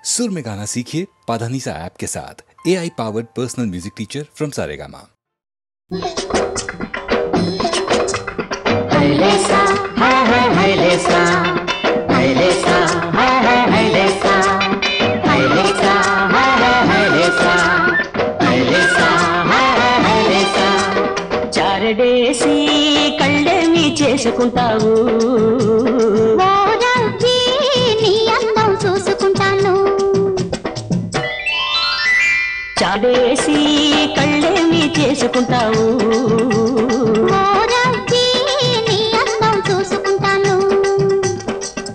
सुर में गाना सीखिए पाधानीसा ऐप के साथ। AI powered personal music teacher from Saregama. చారడేసి కళ్ళేమి చేసుకుంటావు, నీ అందం చూసుకుంటాను. చాడేసి కళ్ళేమి చేసుకుంటావు, నీ అందం చూసుకుంటాను.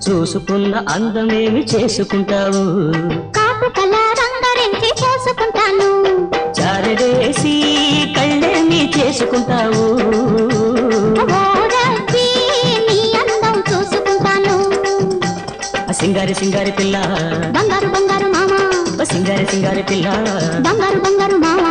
చూసుకున్న అందమేమి చేసుకుంటావు, కాపు కల రంగరించి పోసుకుంటాను. చారడేసి కళ్ళేమి చేసుకుంటావు, నీ అందం చూసుకుంటాను. సింగారి సింగారి పిల్ల, బంగారు బంగారు మామ, సింగారి సింగారి పిల్ల, బంగారు బంగారు మామ.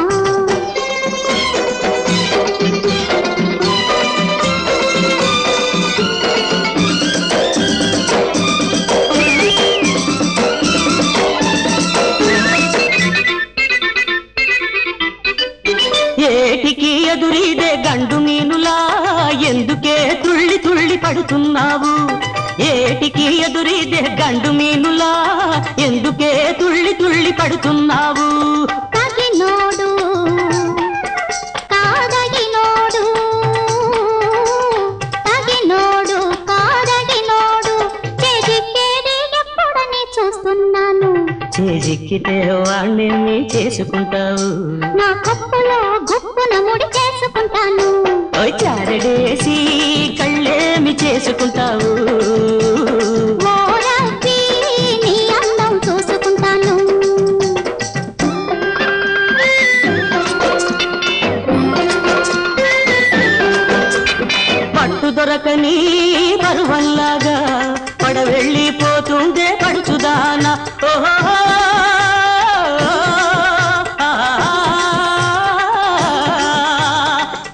ఏటికి ఎదురీదే గండు మీనులా ఎందుకే తుళ్ళి తుళ్ళి పడుతున్నావు, ఏటికి ఎదురీదే గండు మీనులా ఎందుకే తుళ్ళి తుళ్ళి పడుతున్నావు. తగినోడు కాదగినోడు, తగినోడు కాదగినోడు, చేజిక్కేది ఎప్పుడని చూస్తున్నాను. చేజిక్కితే వాణ్ణి చేసుకుంటావు, నా కప్పులో గుప్పున ముడి చేసుకుంటాను. చారడేసి కళ్ళేమి చేసుకుంటావు, నీ అందం చూసుకుంటాను. పట్టు దొరకని పరువల్లాగా పడవెళ్ళిపోతుందే పడుచుదానా. ఓహో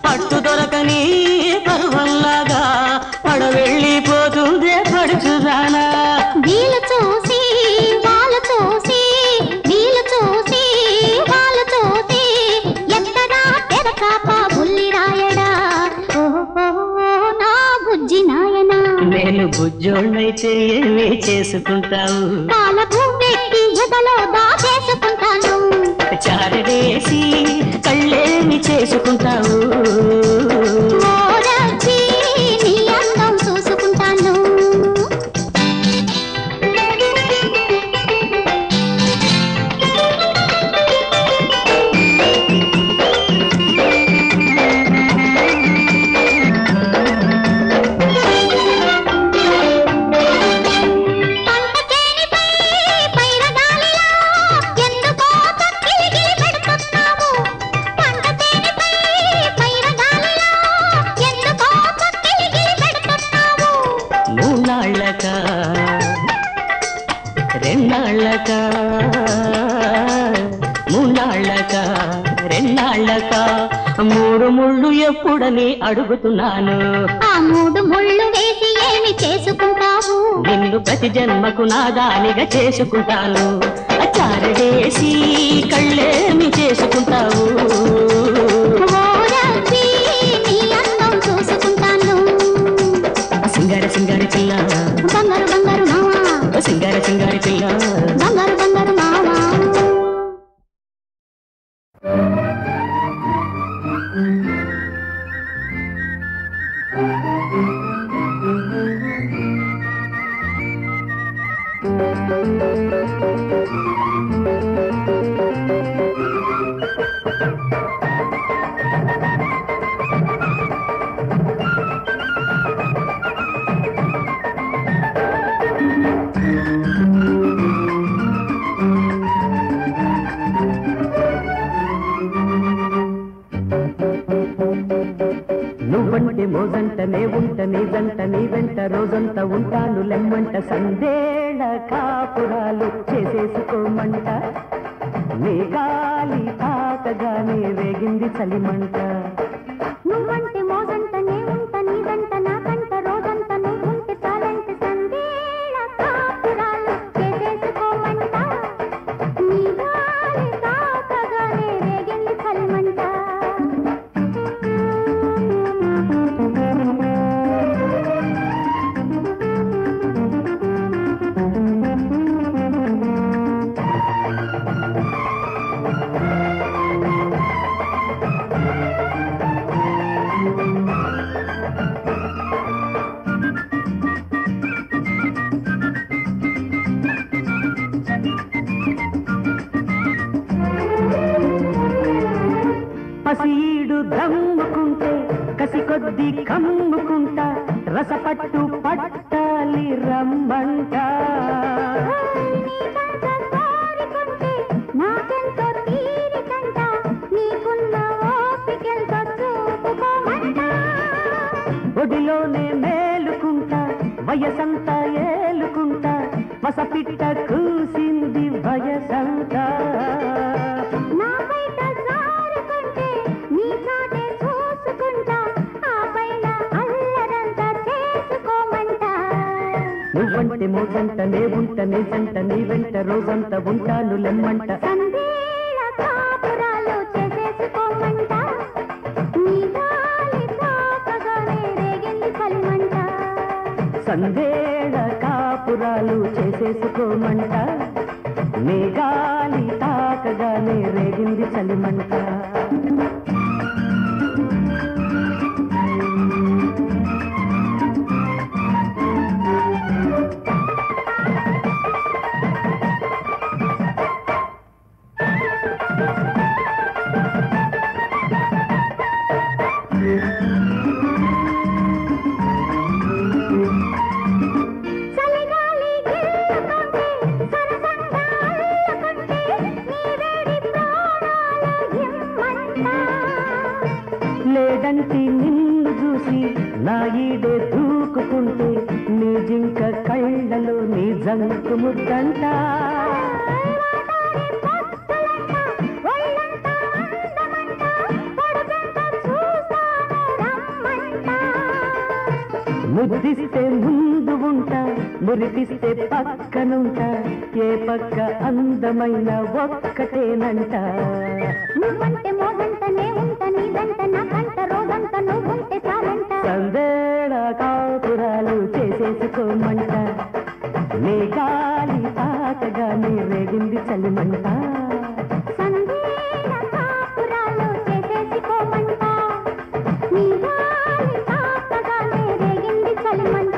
పట్టు దొరకని పరువల్లాగా పడవెళ్ళిపోతుందే పడుచుదానా. వీలు చూసి వాళ్ళు చూసి, వీలు చూసి వాళ్ళు చూసి, ఎత్తరా తెరకాప బుల్లి రాయడా. ఓహో నా బుజ్జి నాయనా, నేను బుజ్జోళ్ళైతే ఏమి చేసుకుంటావు, పాలకు పెట్టి ఎదలో దాచేసుకుంటాను. చారడేసి కళ్ళేమి చేసుకుంటావు, నీ అందం చూసుకుంటాను. రెండాళ్ళక మూడు ముళ్ళు ఎప్పుడని అడుగుతున్నాను. ఆ మూడు ముళ్ళు వేసి ఏమి చేసుకుంటావు, నిన్ను ప్రతి జన్మకు నా దానిగా చేసుకుంటాను. చారడేసి కళ్ళేమి చేసుకుంటావు, నీ అందం చూసుకుంటాను. సింగారి సింగారి పిల్ల, బంగారు బంగారు మామ, సింగారి సింగారి పిల్ల, బంగారు బంగారు మామ. నువ్వంటే మోజంట నే ఉంట నీదంట నీ వెంట రోజంతా ఉంటాను లెమ్మంట. సందేళ కాపురాలు చేసేసుకోమంట, నీ గాలి తాకగానే వేగింది చలిమంట. నువ్వంటే మోజంట నే ఉంట నీదంట నాకంట రోజంతా నువ్వుంటే చాలంటే సందేళ కాపురాలు చేసేసుకోమంట. పసీడు దమ్ముకుంటే కసి కొద్ది కమ్ముకుంటా రసపట్టు పట్టాలి రమ్మంట నాకెంతో తీరికంట నీకున్న ఓపికెంతో చూపుకోమంట ఒడిలోనే మేలుకుంటా వయసంతా ఏలుకుంటా మసపిట్ట కూసింది వయసంతా నా బయట జారుకుంటే నీ చాటే చూసుకుంటా ఆ పైన అల్లరంతా చేసుకోమంట నువ్వంటే మోజంట నే ఉంట నీ జంట నీ వెంట రోజంతా ఉంటాను లెమ్మంట సందేళ కాపురాలు చేసేసుకోమంట నీ గాలి తాకగానే రేగింది చలిమంట సందేళ కాపురాలు చేసేసుకోమంట నీ గాలి తాకగానే రేగింది చలిమంట చలిగాలి గిల్లుకుంటే సరసంగా అల్లుకుంటే నీ వేడి ప్రాణాలు ఇమ్మంట లేదంటే నిన్ను చూసి నా ఈడే దూకుకుంటే నీ జింక కళ్ళలో నీ జంకు ముద్దంట ముద్దిస్తే ముందు ఉంటా మురిపిస్తే పక్కనుంటా ఏ పక్క అందమైన ఒక్కటేనంట నువ్వంటే మోగంటనే ఉంట నీదంట నాకంట రోజంతా నువ్వుంటే చాలంట సందేళ కాపురాలు చేసేసుకోమంట నీ గాలి తాకగానే రేగింది చలిమంట సందేళ కాపురాలు చేసేసుకోమంట నీ గాలి తాకగానే రేగింది చలిమంట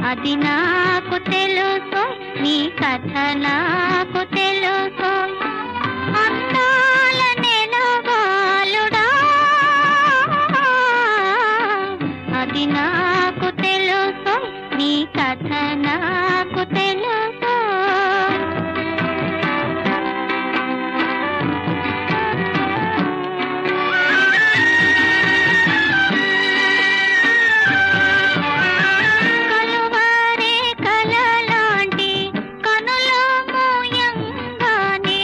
అది నాకు తెలుసు నీ కథ నాకు తెలుసు అందాల నెలవాలుడా అది నాకు తెలుసు నీ కథ నాకు తెలుసు కలువారే కలలాంటి కనులో మోయంగానే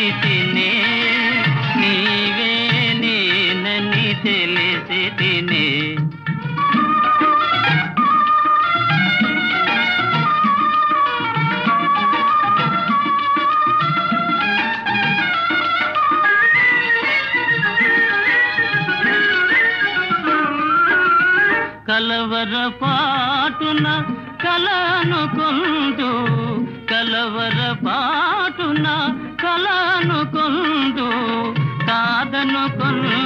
తలచి తినే నీవే నేనని తెలిసి తినే కలవర పాటున కలనుకొందు కలవర పాటున కలనుకొందు కాదనుకొందు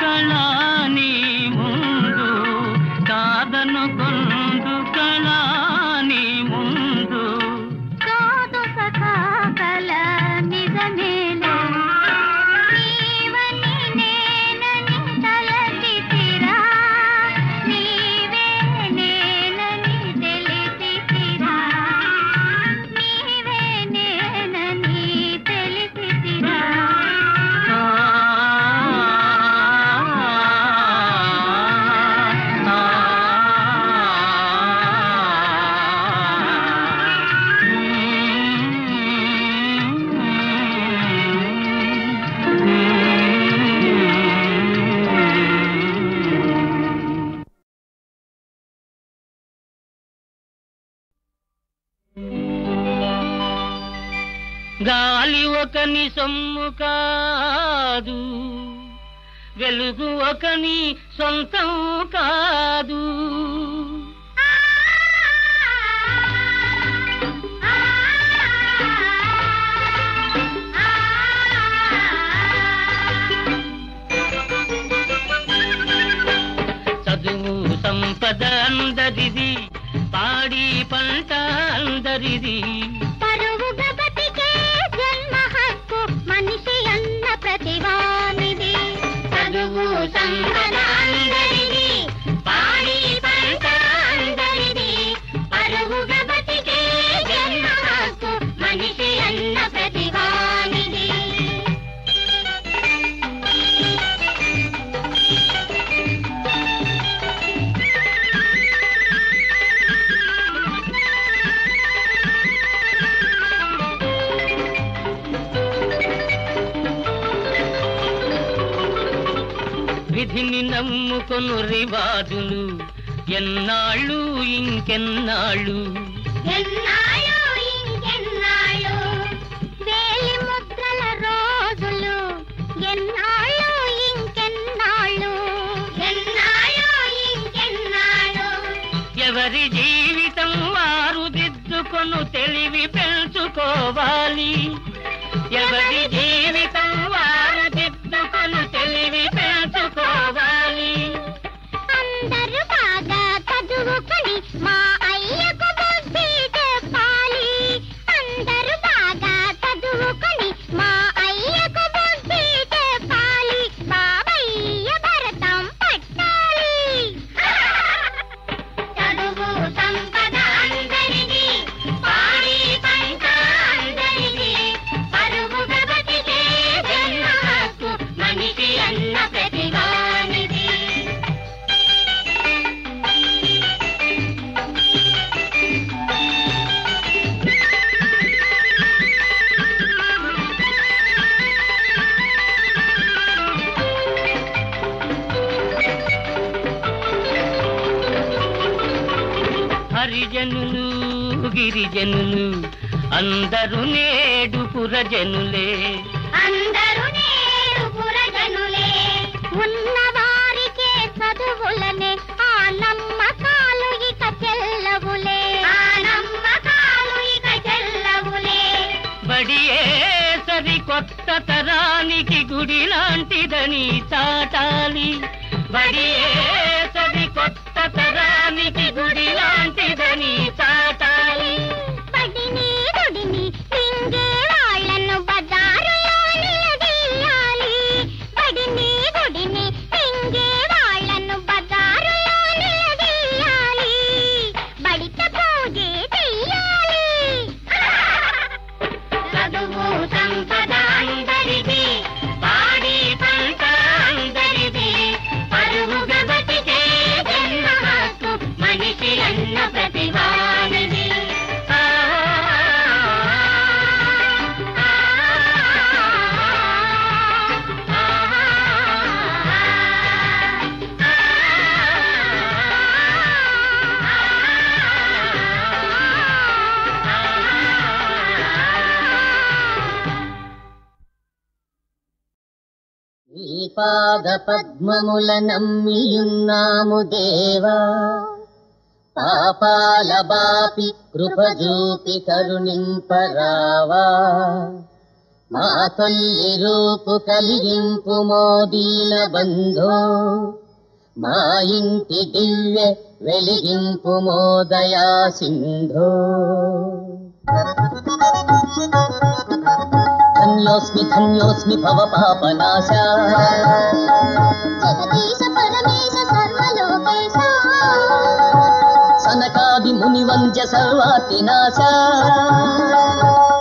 కళాని ముందు కాదనుకొందు కళాని ముందు కాదు సఖా కల నిజమేలే నీవని నేనని తలచితిరా నీవే నేనని తెలిసితిరా నీవే నేనని తెలిసితిరా గాలి ఒకని సొమ్ము కాదు వెలుగు ఒకని సొంతం కాదు చదువు సంపద అందరిది పాడి పంట అందరిది పరువుగా బతికే జన్మ హక్కు మనిషి అన్న ప్రతివానిది చదువు సంపద అందరిది పాడి పంట అందరిది పరువుగా బతికే జన్మ హక్కు మనిషి అన్న ప్రతివానిది విధిని నమ్ముకొను రివాజులు ఎన్నాళ్ళు ఇంకెన్నాళ్ళు ఎన్నాళ్ళు ఇంకెన్నాళ్ళు వేలి ముద్రల రోజులు ఎన్నాళ్ళు ఇంకెన్నాళ్ళు ఎన్నాళ్ళు ఇంకెన్నాళ్ళు ఎవరి జీవితం వారు దిద్దుకొను తెలివి పెంచుకోవాలి ఎవరి జీవితం వారు దిద్దుకొను తెలివి పెంచుకోవాలి అందరూ బాగా చదువుకొని మా అయ్యకు బుద్ధి చెప్పాలి అందరూ బాగా చదువుకొని మా అయ్యకు బుద్ధి చెప్పాలి బాబయ్య భరతం పట్టాలి చదువు సంపద అందరిది పాడి పంట అందరిది పరువుగా బతికే జన్మ హక్కు మనిషి అన్న ప్రతివానిది హరిజనులు గిరిజనులు అందరూ నేడు పురజనులే అందరూ నేడు పురజనులే ఉన్నవారికే చదువులనే ఆ నమ్మకాలు ఇక చెల్లవులే ఆ నమ్మకాలు ఇక చెల్లవులే బడియే సరి కొత్త తరానికి గుడి లాంటిదని చాటాలి బడియే సరి కొత్త తరానికి గుడి లాంటిదని చాటాలి బడిని గుడిని లింగే వాళ్ళను బజారులో నిలదీయాలి బడిని గుడిని లింగే వాళ్ళను బజారులో నిలదీయాలి బడిత పూజే చెయ్యాలి చదువు సంపద అందరిది పాడి పంట అందరిది పరువుగా బతికే జన్మ హక్కు మనిషి నీ పాద పద్మముల నమ్మియున్నాము దేవా, పాపాల బాపి కృపజూపి కరుణింపరావా, మా తల్లి రూపు కలిగింపు మోదీన బంధో, మా ఇంటి దివ్య వెలిగింపు మోదయా సింధో. ధన్యోస్మి ధన్యోస్మి భవ పాపనాశ, జగదీశ పరమేశ సర్వలోకేశ, సనకాది ముని వంద్య సర్వాతినాశ,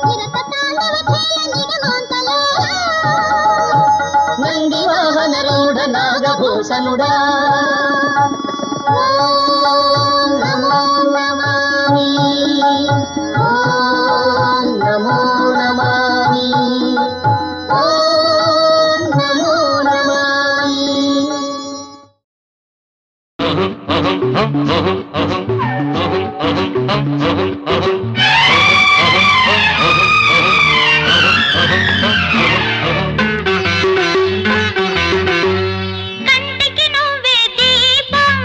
నిరత తాండవ ఖేళ నిగమాంతలా, నంది వాహన రూఢ నాగభూషణుడా. ఓం నమో నమామి, ఓం నమో నమామి, ఓం నమో నమామి. కంటికి నువ్వే దీపం,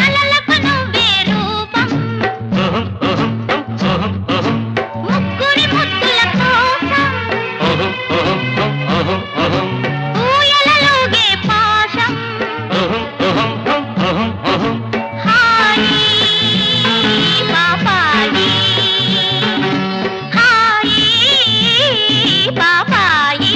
కలలకు నువ్వే రూపం, ముగ్గురి ముద్దుల కోసం ఊయలలోగే పాశం, హాయి పాపాయి, హాయి పాపాయి.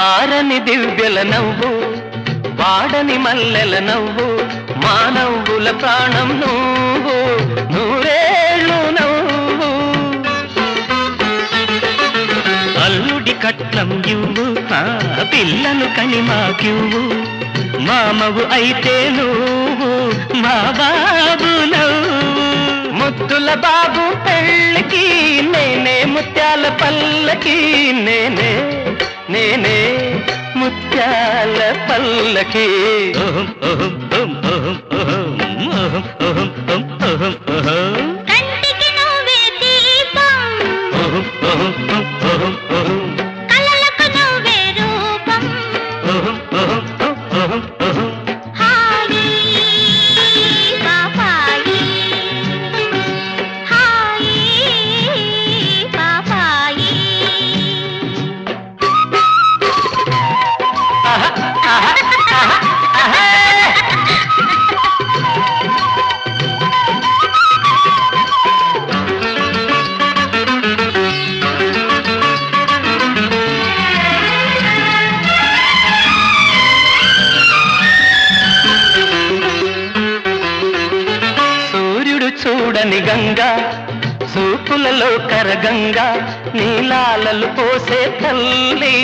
ఆరని దివ్యల నవ్వు, వాడని మల్లెల నవ్వు, మా నవ్వుల ప్రాణం నువ్వు, నూరేళ్ళు నవ్వు. అల్లుడి కట్నం ఇవ్వు, ఆ పిల్లను కని మాకివ్వు, మామవు అయితే నువ్వు, మా బాబు నవ్వు. ముద్దుల బాబు పెళ్ళికి నేనే, ముత్యాల పల్లకి నేనే, నేనే ముత్యాల పల్లకి. కంటికి నువ్వే దీపం, కలలకు నువ్వే రూపం, హాయి పాపాయి, హాయి పాపాయి. సూర్యుడు చూడని గంగా, సూపులలో కరగంగా, నీలాలలు పోసే తల్లి,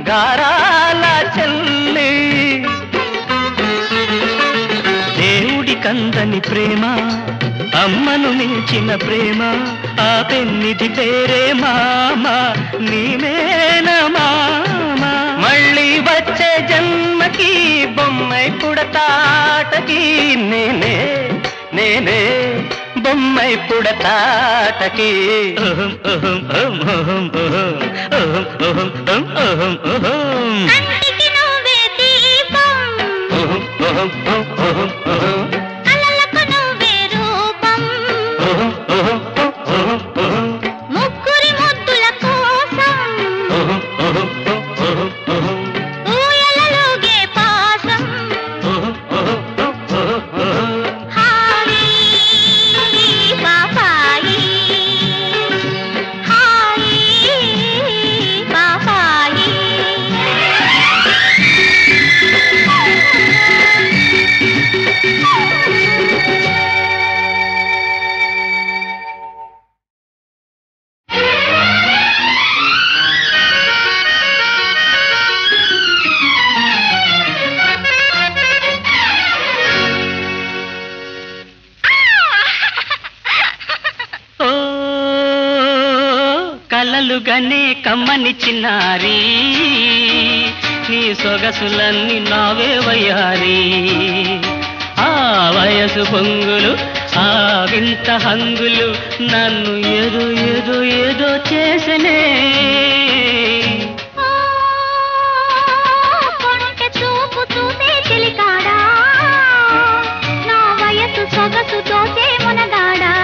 గారాల చెల్లి. దేవుడి కందని ప్రేమ, అమ్మను మించిన ప్రేమ, ఆ పెన్నిది పేరే మామ, నీవేనా మామ. మళ్ళీ వచ్చే జన్మకి బొమ్మై పుడతాటకి నేనే, నేనే బొమ్మై పుడతాటకి. కంటికి నువ్వే దీపం, కలలకు నువ్వే రూపం, ముగ్గురి ముద్దుల కోసం ఊయలలోగే పాశం, హాయి పాపాయి, హాయి పాపాయి. కలలుగానే కమ్మని చిన్నారి నీ సొగసులన్నీ నావే వయ్యారి ఆ వయసు పొంగులు ఆ వింత హంగులు నన్ను ఏదో ఏదో ఏదో చేసనే కొంటె చూపు చూసే చెలికాడా నా వయసు సొగసు తోచే మునగాడా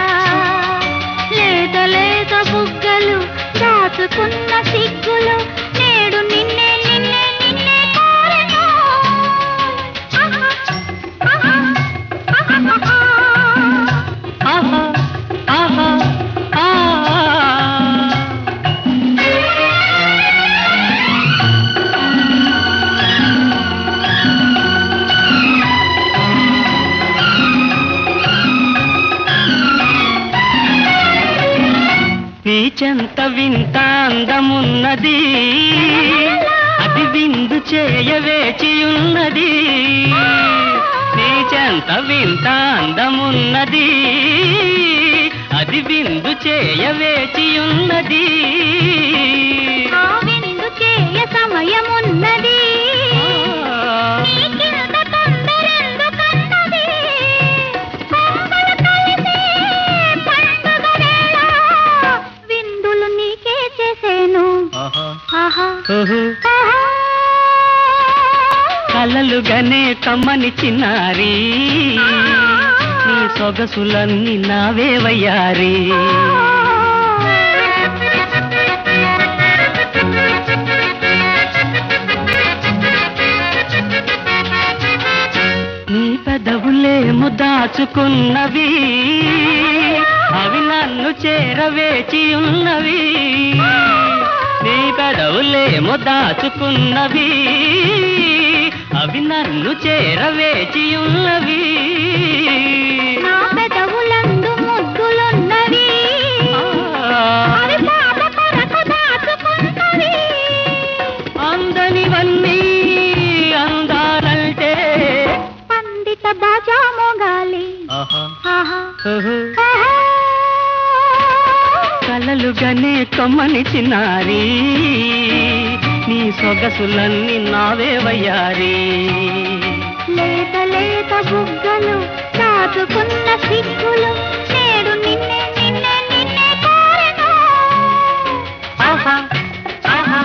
లేత లేత బుగ్గలు దాచుకున్న సిగ్గులు నేడు నిన్నే నిన్నే నిన్నే కోరెను ఆహా ఆహా ఆ నీ చెంత వింత అందమున్నది అది విందు చేయవేచియున్నది నీ చెంత వింత అందమున్నది అది విందు చేయవేచియున్నది ఆ విందు చేయ సమయమున్నది నీకింత తొందరెందుకన్నది కొంగలు కలిసే పండుగ వేళ విందులు నీకే చేసేను ఆహా కలలుగానే కమ్మని చిన్నారి నీ సొగసులన్నీ నావే వయ్యారి నీ పెదవులేమో దాచుకున్నవి అవి నన్ను చేరవేచి ఉన్నవి నీ పెదవులేమో దాచుకున్నవి అవి నన్ను చేరవేచి ఉన్నవి నా పెదవులందు ముద్దులున్నవి అవి పాప కొరకు దాచుకున్నవి అందనివన్నీ అందాలంటే పండిత బాజా మోగాలి ఆహా కలలుగానే కమ్మని చిన్నారి నీ సొగసులన్నీ నావే వయ్యారి లేత లేత బుగ్గలు దాచుకున్న సిగ్గులు నేడు నిన్నే నిన్నే నిన్నే కోరెను ఆహా ఆహా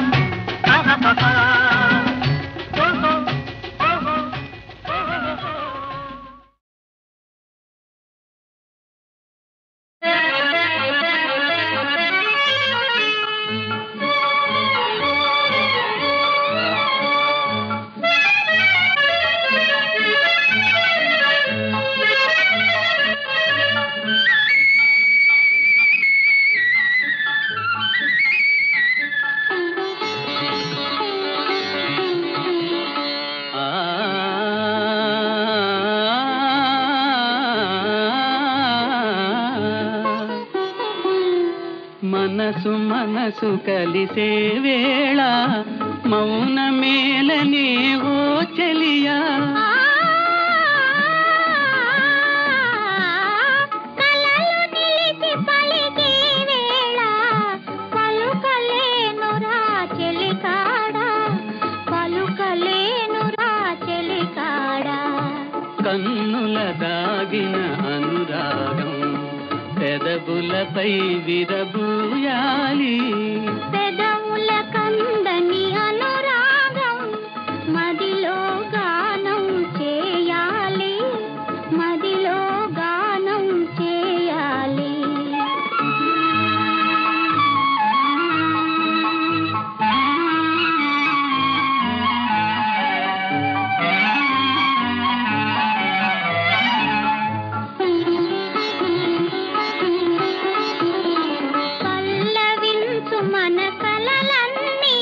ఆహా మనసు మనసు కలిసే వేళ మౌన మేలనే ఓ చెలియా కలలు నిలిచి పలికే వేళ పలుకలేనురా చెలికాడా పలుకలేనురా చెలికాడా కన్నుల దాగిన అనురాగం పెదవులపై విరబూయాలి పెదవుల కందని అనురాగం మదిలో గానం చేయాలి మదిలో గానం చేయాలి పల్లవించు మన కలలన్నీ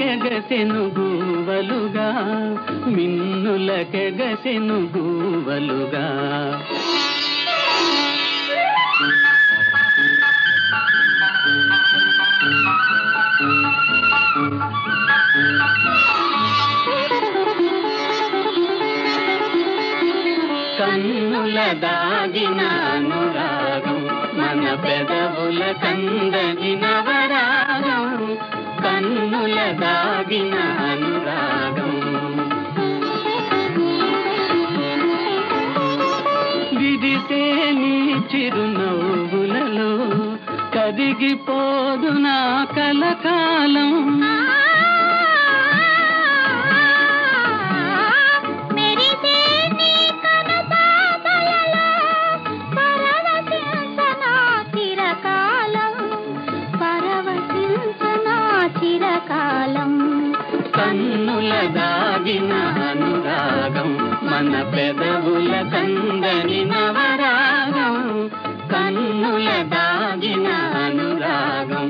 మిన్నులకెగసెను గూవలుగా మిన్నులకెగసెను గూవలుగా కన్నుల దాగిన అనురాగం మన పెదవుల కందని నవరాగం కన్నుల దాగిన అనురాగం విడిసే నీ చిరునవ్వులలో కదిగిపోదు నా కలకాలం కన్నుల దాగిన అనురాగం మన పెదవుల కందని నవరాగం కన్నుల దాగిన అనురాగం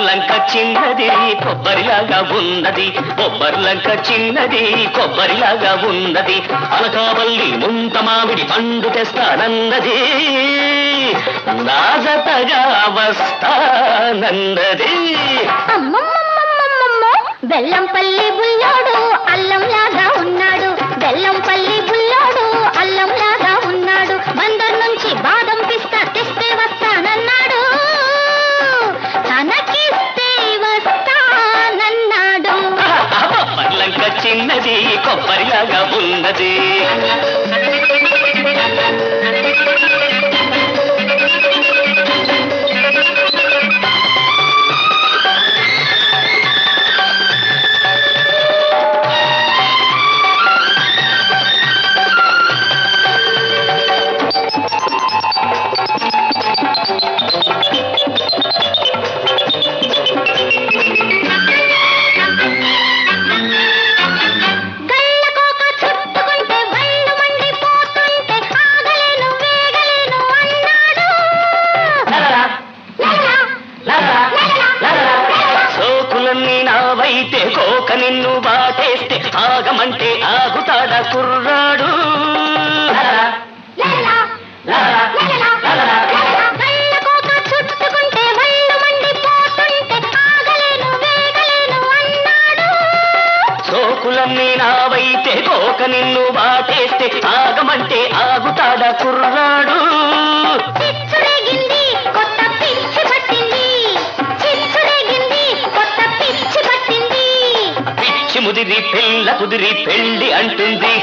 లంక చిన్నది కొబ్బరిలాగా ఉన్నది కొబ్బరిలంక చిన్నది కొబ్బరిలాగా ఉన్నది అలకావల్లి ముంత మామిడి పండు తెస్తానన్నది నాజతగా వస్తానన్నది బెల్లంపల్లి బుల్లోడు అల్లంలాగా ఉన్నాడు బెల్లంపల్లి బుల్లోడు అల్లంలాగా ఉన్నాడు బందర్ నుంచి బాదం పిస్తా తెస్తే వస్తానన్నాడు తనకిస్తే వస్తానన్నాడు లంక చిన్నది కొబ్బరిలాగా ఉన్నది నిన్ను బాటేస్తే ఆగమంటే ఆగుతాడా కుర్రాడు సోకులన్నీ నావైతే కోక నిన్ను బాటేస్తే ఆగమంటే ఆగుతాడా కుర్రాడు ముదిరి పిల్ల కుదిరి పెళ్లి అంటుంది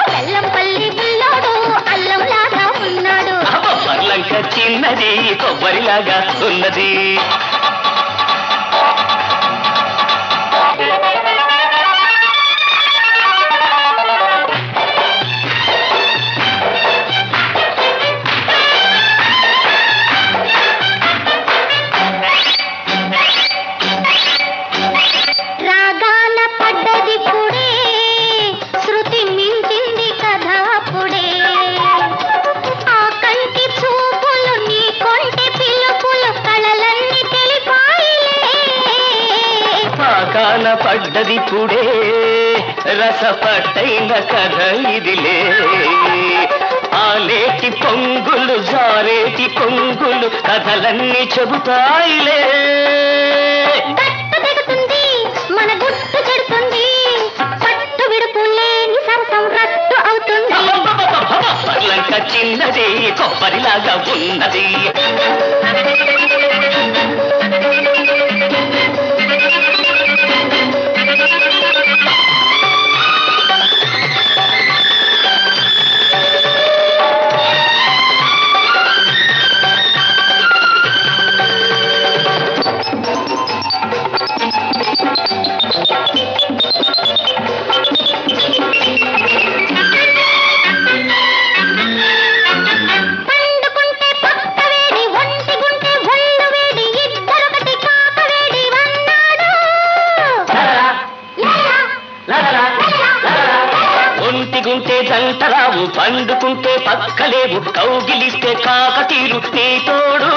బెల్లంపల్లి బుల్లోడు అల్లంలాగా ఉన్నాడు లంక చిన్నది కొబ్బరిలాగా ఉన్నది పడ్డది పుడే రసపట్టైన కథ ఇదిలే ఆలేటి పొంగులు జారేటి పొంగులు కథలన్నీ చెబుతాయిలే మన గుట్టు చెడుతుంది పట్టు విడుపులేని సరసం రట్టు అవుతుంది లంక చిన్నది కొబ్బరిలాగా ఉన్నది జంటరావు పండుకుంటే పక్కలేవు కౌగిలిస్తే కాకతీరు నీ తోడు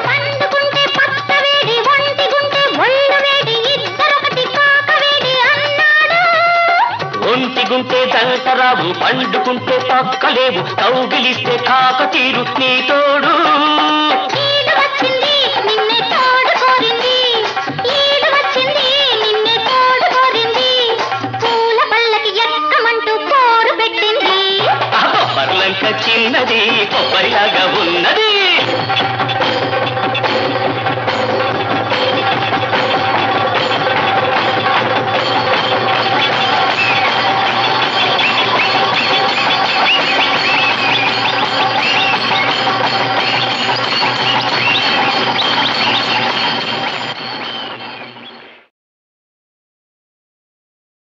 పండుకుంటే పక్క వేడి ఒంటిగుంటే ఒళ్ళు వేడి ఇద్దరొకటి కాక వేడి అన్నాడు ఒంటిగుంటే జంటరావు పండుకుంటే పక్కలేవు కౌగిలిస్తే కాకతీరు నీ తోడు ఈడు వచ్చింది నిన్నే తోడు కోరింది ఈడు వచ్చింది నిన్నే తోడు కోరింది పూల పల్లకి ఎక్కమంటూ పోరు పెట్టింది కొబ్బరిలంక చిన్నది కొబ్బరిలాగా ఉన్నది